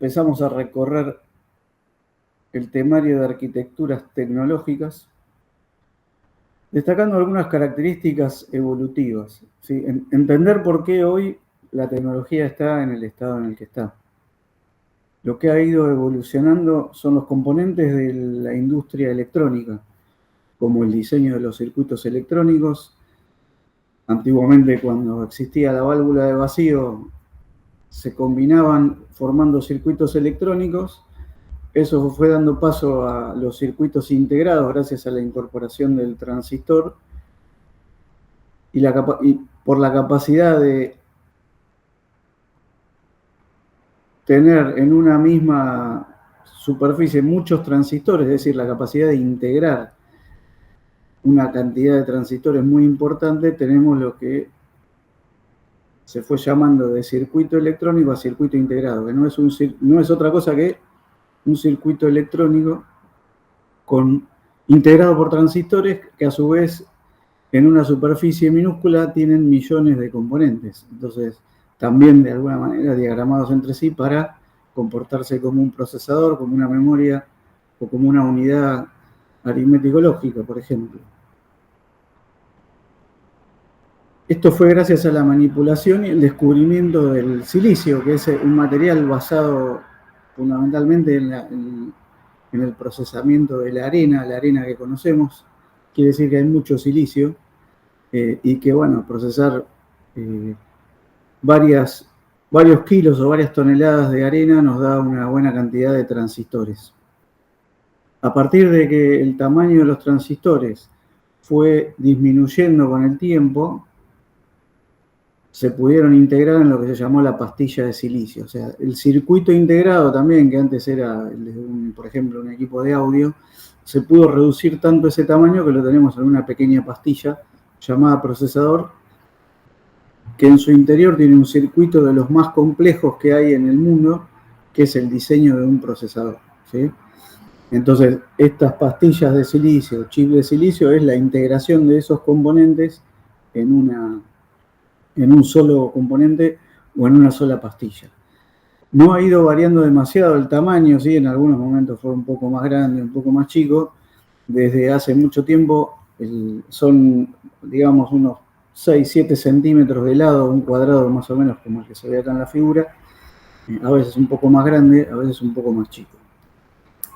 empezamos a recorrer el temario de arquitecturas tecnológicas, destacando algunas características evolutivas, ¿sí? Entender por qué hoy la tecnología está en el estado en el que está. Lo que ha ido evolucionando son los componentes de la industria electrónica, como el diseño de los circuitos electrónicos. Antiguamente, cuando existía la válvula de vacío, se combinaban formando circuitos electrónicos. Eso fue dando paso a los circuitos integrados gracias a la incorporación del transistor y por la capacidad de tener en una misma superficie muchos transistores, es decir, la capacidad de integrar una cantidad de transistores muy importante, tenemos lo que se fue llamando de circuito electrónico a circuito integrado, que no es otra cosa que un circuito electrónico integrado por transistores que a su vez en una superficie minúscula tienen millones de componentes. Entonces, también de alguna manera diagramados entre sí para comportarse como un procesador, como una memoria o como una unidad aritmético-lógica, por ejemplo. Esto fue gracias a la manipulación y el descubrimiento del silicio, que es un material basado fundamentalmente en el procesamiento de la arena que conocemos. Quiere decir que hay mucho silicio y que, bueno, procesar varios kilos o varias toneladas de arena nos da una buena cantidad de transistores. A partir de que el tamaño de los transistores fue disminuyendo con el tiempo, se pudieron integrar en lo que se llamó la pastilla de silicio. O sea, el circuito integrado también, que antes era, por ejemplo, un equipo de audio, se pudo reducir tanto ese tamaño que lo tenemos en una pequeña pastilla llamada procesador, que en su interior tiene un circuito de los más complejos que hay en el mundo, que es el diseño de un procesador, ¿sí? Entonces, estas pastillas de silicio, chip de silicio, es la integración de esos componentes en un solo componente o en una sola pastilla. No ha ido variando demasiado el tamaño, ¿sí? En algunos momentos fue un poco más grande, un poco más chico. Desde hace mucho tiempo son, digamos, unos 6-7 centímetros de lado, un cuadrado más o menos como el que se ve acá en la figura. A veces un poco más grande, a veces un poco más chico.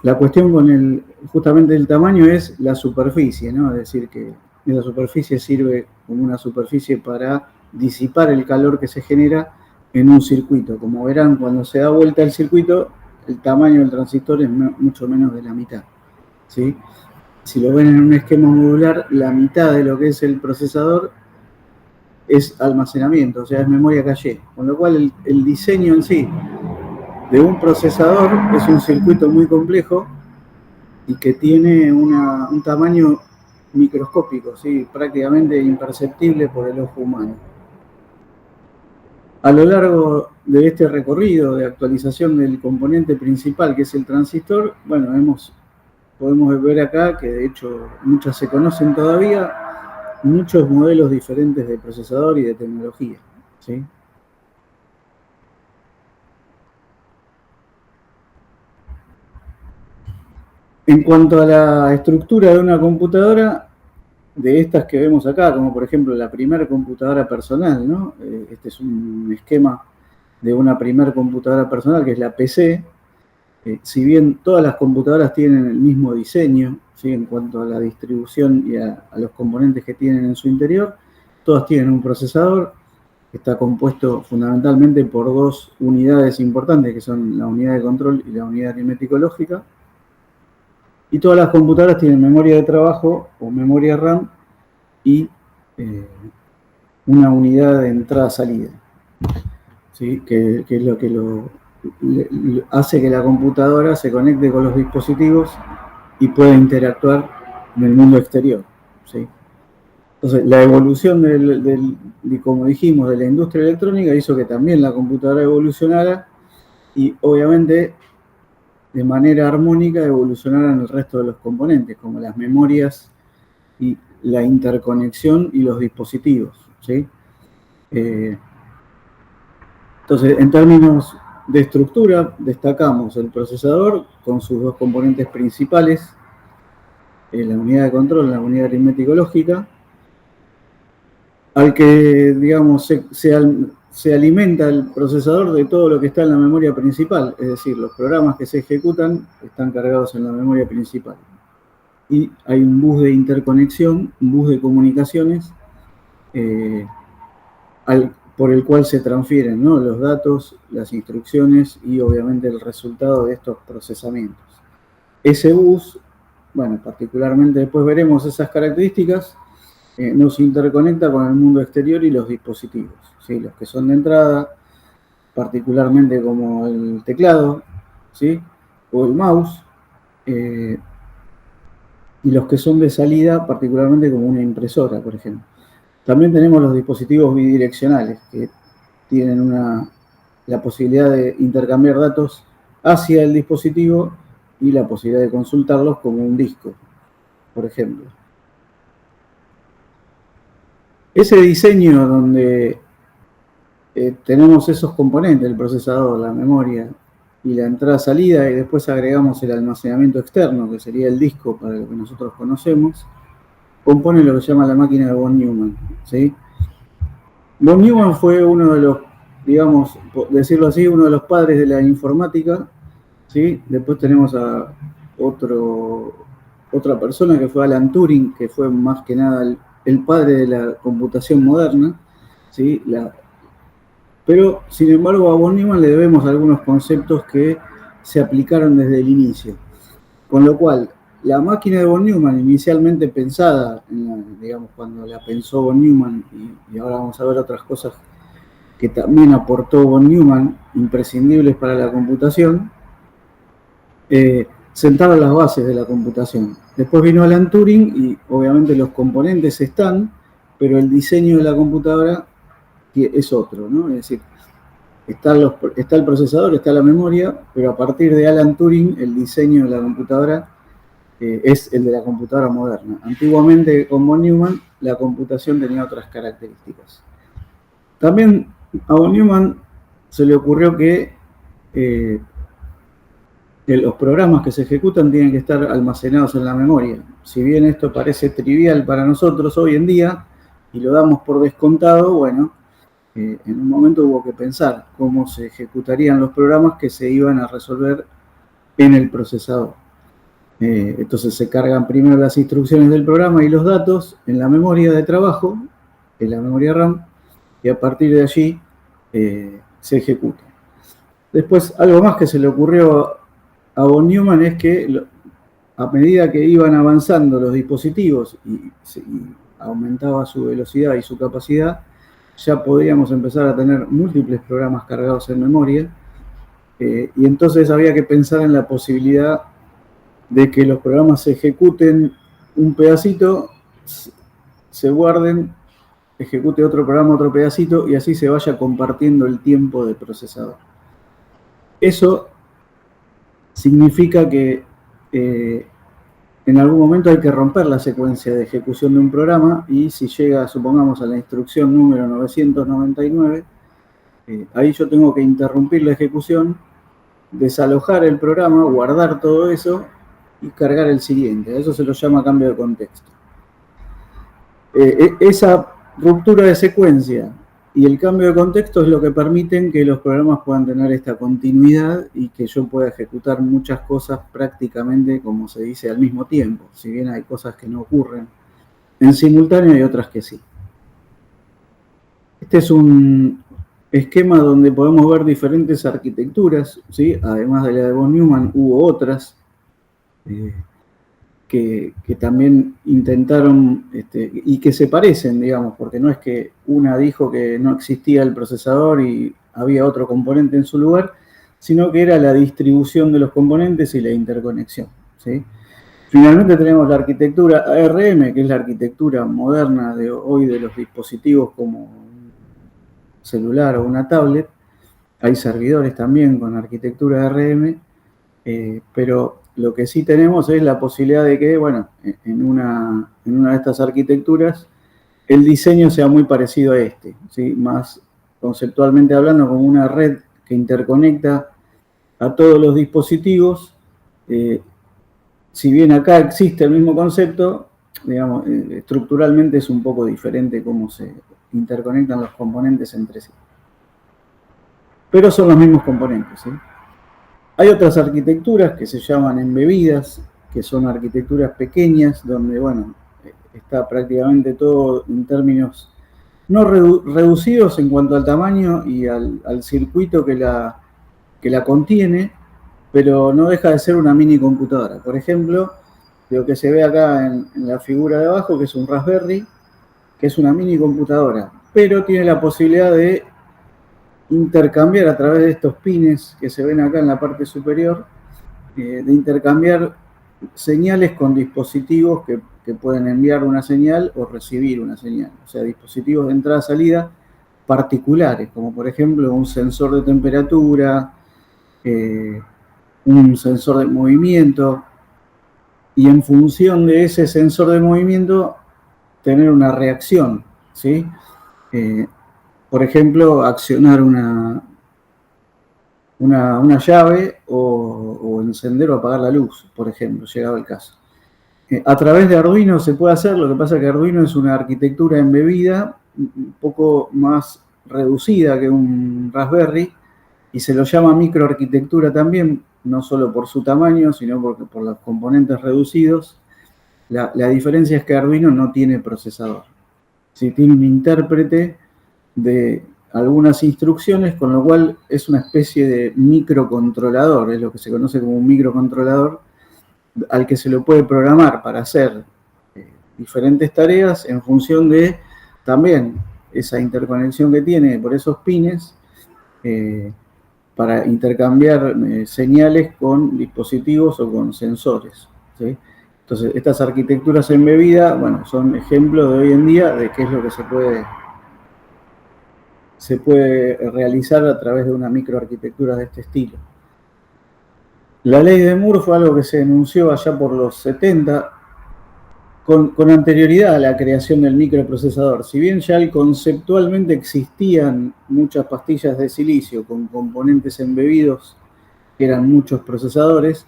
La cuestión con justamente el tamaño es la superficie, ¿no? Es decir, que la superficie sirve como una superficie para disipar el calor que se genera en un circuito. Como verán, cuando se da vuelta el circuito, el tamaño del transistor es mucho menos de la mitad, ¿sí? Si lo ven en un esquema modular, la mitad de lo que es el procesador es almacenamiento, o sea, es memoria caché. Con lo cual, el diseño en sí de un procesador es un circuito muy complejo y que tiene un tamaño microscópico, ¿sí? Prácticamente imperceptible por el ojo humano. A lo largo de este recorrido de actualización del componente principal, que es el transistor, bueno, podemos ver acá que de hecho muchas se conocen todavía, muchos modelos diferentes de procesador y de tecnología, ¿sí? En cuanto a la estructura de una computadora, de estas que vemos acá, como por ejemplo la primera computadora personal, ¿no? Este es un esquema de una primera computadora personal, que es la PC. Si bien todas las computadoras tienen el mismo diseño, ¿sí? En cuanto a la distribución y a los componentes que tienen en su interior, todas tienen un procesador que está compuesto fundamentalmente por dos unidades importantes, que son la unidad de control y la unidad aritmético-lógica. Y todas las computadoras tienen memoria de trabajo o memoria RAM y una unidad de entrada-salida, ¿sí? Que es lo que hace que la computadora se conecte con los dispositivos y pueda interactuar en el mundo exterior, ¿sí? Entonces, la evolución, como dijimos, de la industria electrónica hizo que también la computadora evolucionara y obviamente de manera armónica evolucionaran el resto de los componentes, como las memorias y la interconexión y los dispositivos, ¿sí? Entonces, en términos de estructura destacamos el procesador con sus dos componentes principales, la unidad de control, la unidad aritmético lógica, al que, digamos, se alimenta el procesador de todo lo que está en la memoria principal, es decir, los programas que se ejecutan están cargados en la memoria principal. Y hay un bus de interconexión, un bus de comunicaciones, por el cual se transfieren, ¿no?, los datos, las instrucciones y obviamente el resultado de estos procesamientos. Ese bus, bueno, particularmente después veremos esas características, nos interconecta con el mundo exterior y los dispositivos, ¿sí? Los que son de entrada, particularmente como el teclado, ¿sí?, o el mouse, y los que son de salida, particularmente como una impresora, por ejemplo. También tenemos los dispositivos bidireccionales, que tienen la posibilidad de intercambiar datos hacia el dispositivo y la posibilidad de consultarlos como un disco, por ejemplo. Ese diseño donde tenemos esos componentes, el procesador, la memoria y la entrada-salida, y después agregamos el almacenamiento externo, que sería el disco para lo que nosotros conocemos, compone lo que se llama la máquina de von Neumann, ¿sí? Von Neumann fue uno de los, digamos, por decirlo así, uno de los padres de la informática, ¿sí? Después tenemos a otra persona que fue Alan Turing, que fue más que nada el padre de la computación moderna, ¿sí? Pero, sin embargo, a von Neumann le debemos algunos conceptos que se aplicaron desde el inicio. Con lo cual, la máquina de von Neumann, inicialmente pensada, digamos, cuando la pensó von Neumann, y ahora vamos a ver otras cosas que también aportó von Neumann, imprescindibles para la computación, sentaron las bases de la computación. Después vino Alan Turing y obviamente los componentes están, pero el diseño de la computadora es otro, ¿no? Es decir, está el procesador, está la memoria, pero a partir de Alan Turing el diseño de la computadora es el de la computadora moderna. Antiguamente con von Neumann la computación tenía otras características. También a von Neumann se le ocurrió que los programas que se ejecutan tienen que estar almacenados en la memoria. Si bien esto parece trivial para nosotros hoy en día y lo damos por descontado, bueno, en un momento hubo que pensar cómo se ejecutarían los programas que se iban a resolver en el procesador. Entonces se cargan primero las instrucciones del programa y los datos en la memoria de trabajo, en la memoria RAM, y a partir de allí se ejecuta. Después, algo más que se le ocurrió a von Neumann es que a medida que iban avanzando los dispositivos y aumentaba su velocidad y su capacidad, ya podíamos empezar a tener múltiples programas cargados en memoria, y entonces había que pensar en la posibilidad de que los programas se ejecuten un pedacito, se guarden, ejecute otro programa, otro pedacito, y así se vaya compartiendo el tiempo de procesador. Eso significa que en algún momento hay que romper la secuencia de ejecución de un programa, y si llega, supongamos, a la instrucción número 999, ahí yo tengo que interrumpir la ejecución, desalojar el programa, guardar todo eso y cargar el siguiente. A eso se lo llama cambio de contexto. Esa ruptura de secuencia y el cambio de contexto es lo que permiten que los programas puedan tener esta continuidad y que yo pueda ejecutar muchas cosas prácticamente, como se dice, al mismo tiempo. Si bien hay cosas que no ocurren en simultáneo y otras que sí. Este es un esquema donde podemos ver diferentes arquitecturas, ¿sí? Además de la de von Neumann, hubo otras que también intentaron, y que se parecen, digamos, porque no es que una dijo que no existía el procesador y había otro componente en su lugar, sino que era la distribución de los componentes y la interconexión, ¿sí? Finalmente tenemos la arquitectura ARM, que es la arquitectura moderna de hoy de los dispositivos como un celular o una tablet. Hay servidores también con arquitectura ARM, pero lo que sí tenemos es la posibilidad de que, bueno, en una de estas arquitecturas el diseño sea muy parecido a este, ¿sí? Más conceptualmente hablando, como una red que interconecta a todos los dispositivos. Si bien acá existe el mismo concepto, digamos, estructuralmente es un poco diferente cómo se interconectan los componentes entre sí. Pero son los mismos componentes, ¿sí? Hay otras arquitecturas que se llaman embebidas, que son arquitecturas pequeñas, donde, bueno, está prácticamente todo en términos no reducidos en cuanto al tamaño y al circuito que la contiene, pero no deja de ser una mini computadora. Por ejemplo, lo que se ve acá en la figura de abajo, que es un Raspberry, que es una mini computadora, pero tiene la posibilidad de intercambiar a través de estos pines que se ven acá en la parte superior, de intercambiar señales con dispositivos que pueden enviar una señal o recibir una señal. O sea, dispositivos de entrada-salida particulares, como por ejemplo un sensor de temperatura, un sensor de movimiento, y en función de ese sensor de movimiento tener una reacción, ¿sí? Por ejemplo, accionar una llave o encender o apagar la luz, por ejemplo, llegado el caso. A través de Arduino se puede hacer, lo que pasa es que Arduino es una arquitectura embebida un poco más reducida que un Raspberry, y se lo llama microarquitectura también, no solo por su tamaño, sino por los componentes reducidos. La diferencia es que Arduino no tiene procesador. Sí, tiene un intérprete de algunas instrucciones, con lo cual es una especie de microcontrolador, es lo que se conoce como un microcontrolador, al que se lo puede programar para hacer diferentes tareas en función de también esa interconexión que tiene por esos pines, para intercambiar señales con dispositivos o con sensores, ¿sí? Entonces, estas arquitecturas embebidas, bueno, son ejemplos de hoy en día de qué es lo que se puede realizar a través de una microarquitectura de este estilo. La ley de Moore fue algo que se denunció allá por los 70, con anterioridad a la creación del microprocesador. Si bien ya conceptualmente existían muchas pastillas de silicio con componentes embebidos, que eran muchos procesadores,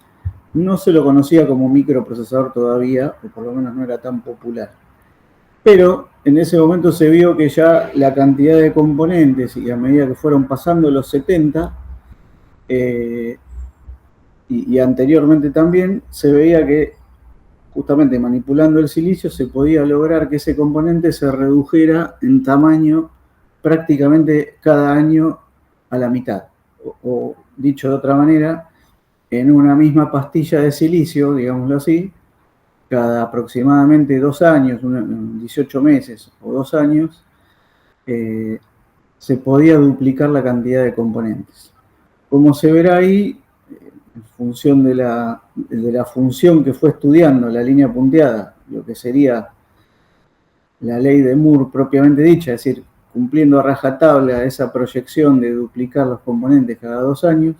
no se lo conocía como microprocesador todavía, o por lo menos no era tan popular. Pero en ese momento se vio que ya la cantidad de componentes, y a medida que fueron pasando los 70, y anteriormente también, se veía que justamente manipulando el silicio se podía lograr que ese componente se redujera en tamaño prácticamente cada año a la mitad. O dicho de otra manera, en una misma pastilla de silicio, digámoslo así, cada aproximadamente 2 años, 18 meses o 2 años, se podía duplicar la cantidad de componentes. Como se verá ahí, en función de la función que fue estudiando la línea punteada, lo que sería la ley de Moore propiamente dicha, es decir, cumpliendo a rajatabla esa proyección de duplicar los componentes cada 2 años,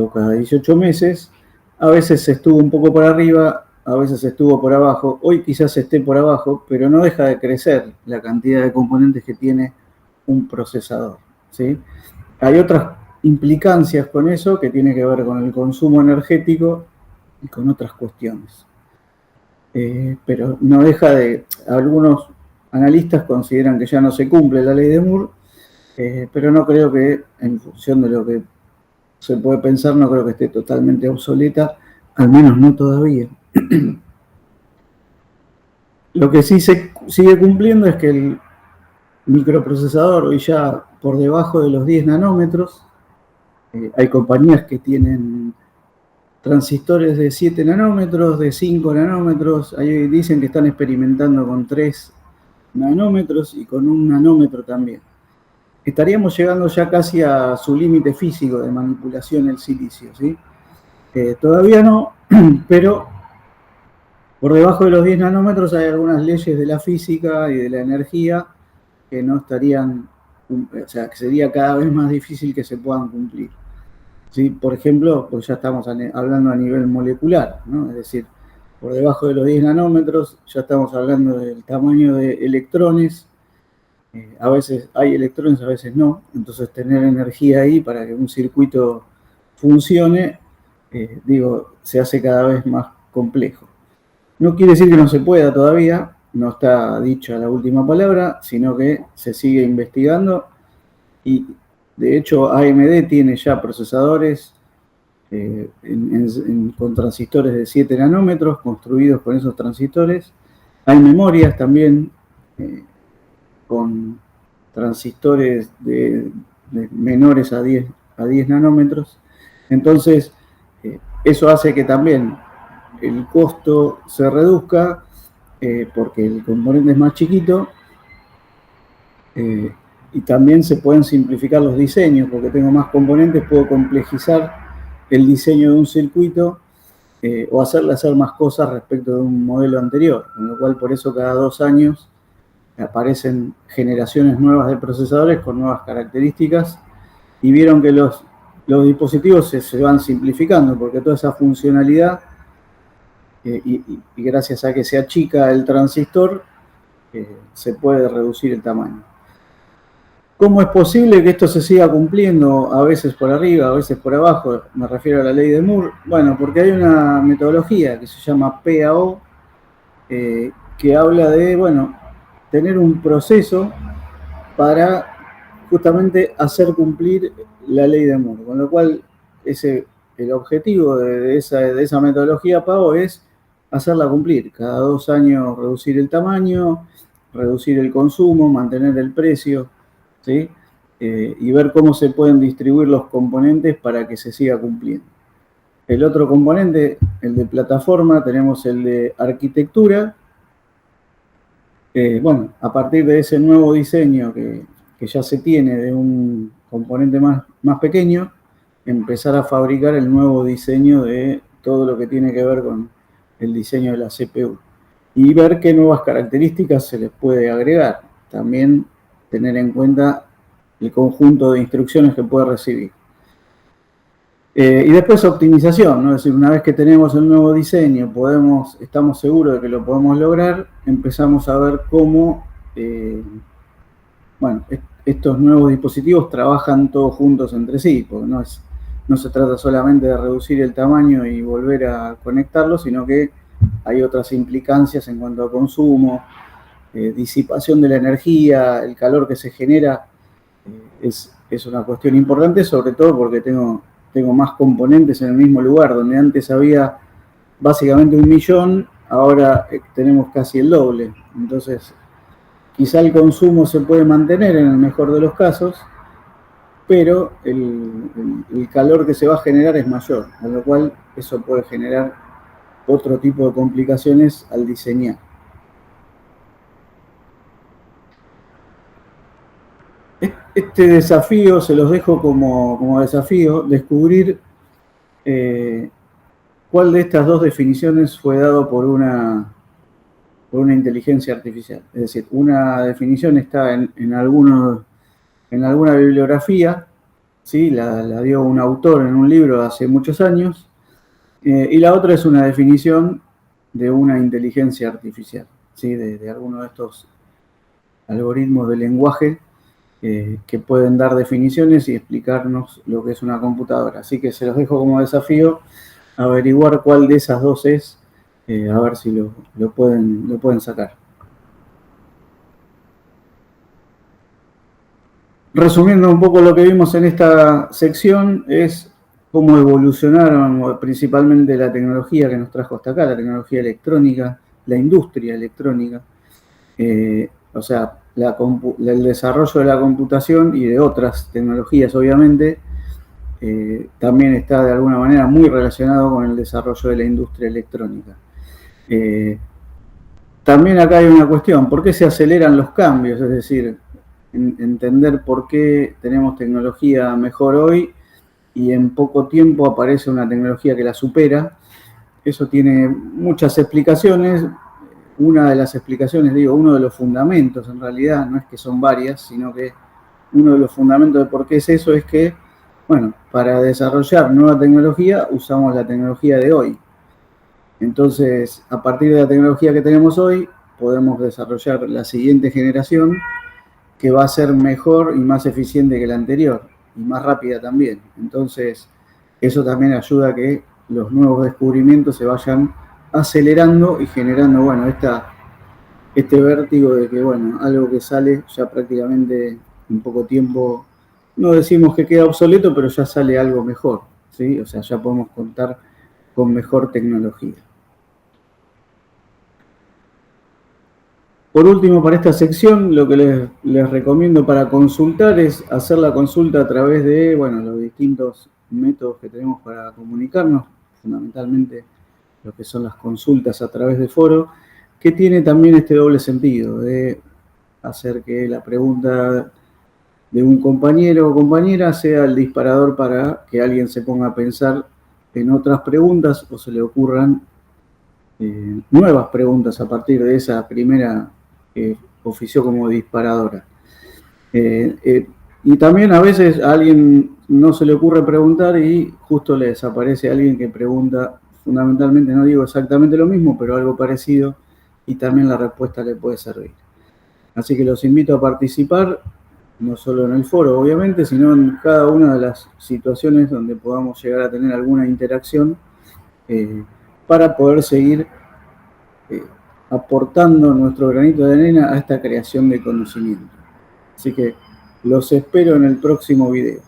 o cada 18 meses, a veces se estuvo un poco por arriba, a veces estuvo por abajo. Hoy quizás esté por abajo, pero no deja de crecer la cantidad de componentes que tiene un procesador, ¿sí? Hay otras implicancias con eso que tiene que ver con el consumo energético y con otras cuestiones. Pero no deja de... Algunos analistas consideran que ya no se cumple la ley de Moore, pero no creo que, en función de lo que se puede pensar, no creo que esté totalmente obsoleta, al menos no todavía. Lo que sí se sigue cumpliendo es que el microprocesador hoy ya por debajo de los 10 nanómetros, hay compañías que tienen transistores de 7 nanómetros, de 5 nanómetros, ahí dicen que están experimentando con 3 nanómetros y con 1 nanómetro también. Estaríamos llegando ya casi a su límite físico de manipulación del silicio, ¿sí? Todavía no, pero por debajo de los 10 nanómetros hay algunas leyes de la física y de la energía que no estarían, o sea, que sería cada vez más difícil que se puedan cumplir. ¿Sí? Por ejemplo, pues ya estamos hablando a nivel molecular, ¿no? Es decir, por debajo de los 10 nanómetros ya estamos hablando del tamaño de electrones A veces hay electrones, a veces no. Entonces tener energía ahí para que un circuito funcione, se hace cada vez más complejo. No quiere decir que no se pueda todavía, no está dicha la última palabra, sino que se sigue investigando y de hecho AMD tiene ya procesadores con transistores de 7 nanómetros construidos con esos transistores. Hay memorias también con transistores de menores a 10 nanómetros. Entonces, eso hace que también el costo se reduzca porque el componente es más chiquito y también se pueden simplificar los diseños porque tengo más componentes, puedo complejizar el diseño de un circuito o hacerle hacer más cosas respecto de un modelo anterior, con lo cual por eso cada 2 años aparecen generaciones nuevas de procesadores con nuevas características y vieron que los dispositivos se van simplificando porque toda esa funcionalidad y gracias a que se achica el transistor se puede reducir el tamaño. ¿Cómo es posible que esto se siga cumpliendo a veces por arriba, a veces por abajo? Me refiero a la ley de Moore. Bueno, porque hay una metodología que se llama PAO que habla de, tener un proceso para justamente hacer cumplir la ley de Moore. Con lo cual, el objetivo de esa metodología PAO es hacerla cumplir. Cada 2 años reducir el tamaño, reducir el consumo, mantener el precio, ¿sí? Y ver cómo se pueden distribuir los componentes para que se siga cumpliendo. El otro componente, el de plataforma, tenemos el de arquitectura. A partir de ese nuevo diseño que ya se tiene de un componente más pequeño, empezar a fabricar el nuevo diseño de todo lo que tiene que ver con el diseño de la CPU. Y ver qué nuevas características se les puede agregar. También tener en cuenta el conjunto de instrucciones que puede recibir. Y después optimización, ¿no? Es decir, una vez que tenemos el nuevo diseño, estamos seguros de que lo podemos lograr, empezamos a ver cómo estos nuevos dispositivos trabajan todos juntos entre sí, porque no se trata solamente de reducir el tamaño y volver a conectarlo, sino que hay otras implicancias en cuanto a consumo, disipación de la energía, el calor que se genera, es una cuestión importante, sobre todo porque tengo más componentes en el mismo lugar, donde antes había básicamente 1 millón, ahora tenemos casi el doble. Entonces, quizá el consumo se puede mantener en el mejor de los casos, pero el calor que se va a generar es mayor, con lo cual eso puede generar otro tipo de complicaciones al diseñar. Este desafío se los dejo como desafío, descubrir cuál de estas dos definiciones fue dado por una inteligencia artificial. Es decir, una definición está en alguna bibliografía, ¿sí? La dio un autor en un libro hace muchos años, y la otra es una definición de una inteligencia artificial, ¿sí? De alguno de estos algoritmos de lenguaje que pueden dar definiciones y explicarnos lo que es una computadora. Así que se los dejo como desafío averiguar cuál de esas dos es, a ver si lo pueden sacar. Resumiendo un poco lo que vimos en esta sección, es cómo evolucionaron principalmente la tecnología que nos trajo hasta acá, la tecnología electrónica, la industria electrónica, o sea, el desarrollo de la computación y de otras tecnologías, obviamente, también está de alguna manera muy relacionado con el desarrollo de la industria electrónica. También acá hay una cuestión, ¿por qué se aceleran los cambios? Es decir, entender por qué tenemos tecnología mejor hoy y en poco tiempo aparece una tecnología que la supera. Eso tiene muchas explicaciones. Una de las explicaciones, uno de los fundamentos en realidad, no es que son varias, sino que uno de los fundamentos de por qué es eso es que, para desarrollar nueva tecnología usamos la tecnología de hoy. Entonces, a partir de la tecnología que tenemos hoy, podemos desarrollar la siguiente generación que va a ser mejor y más eficiente que la anterior, y más rápida también. Entonces, eso también ayuda a que los nuevos descubrimientos se vayan acelerando y generando, bueno, este vértigo de que, bueno, algo que sale ya prácticamente en poco tiempo, no decimos que queda obsoleto, pero ya sale algo mejor, ¿sí? O sea, ya podemos contar con mejor tecnología. Por último, para esta sección, lo que les recomiendo para consultar es hacer la consulta a través de, bueno, los distintos métodos que tenemos para comunicarnos, fundamentalmente lo que son las consultas a través de foro, que tiene también este doble sentido de hacer que la pregunta de un compañero o compañera sea el disparador para que alguien se ponga a pensar en otras preguntas o se le ocurran nuevas preguntas a partir de esa primera que ofició como disparadora. Y también a veces a alguien no se le ocurre preguntar y justo le desaparece alguien que pregunta fundamentalmente, no digo exactamente lo mismo, pero algo parecido, y también la respuesta le puede servir. Así que los invito a participar, no solo en el foro, obviamente, sino en cada una de las situaciones donde podamos llegar a tener alguna interacción para poder seguir aportando nuestro granito de arena a esta creación de conocimiento. Así que los espero en el próximo video.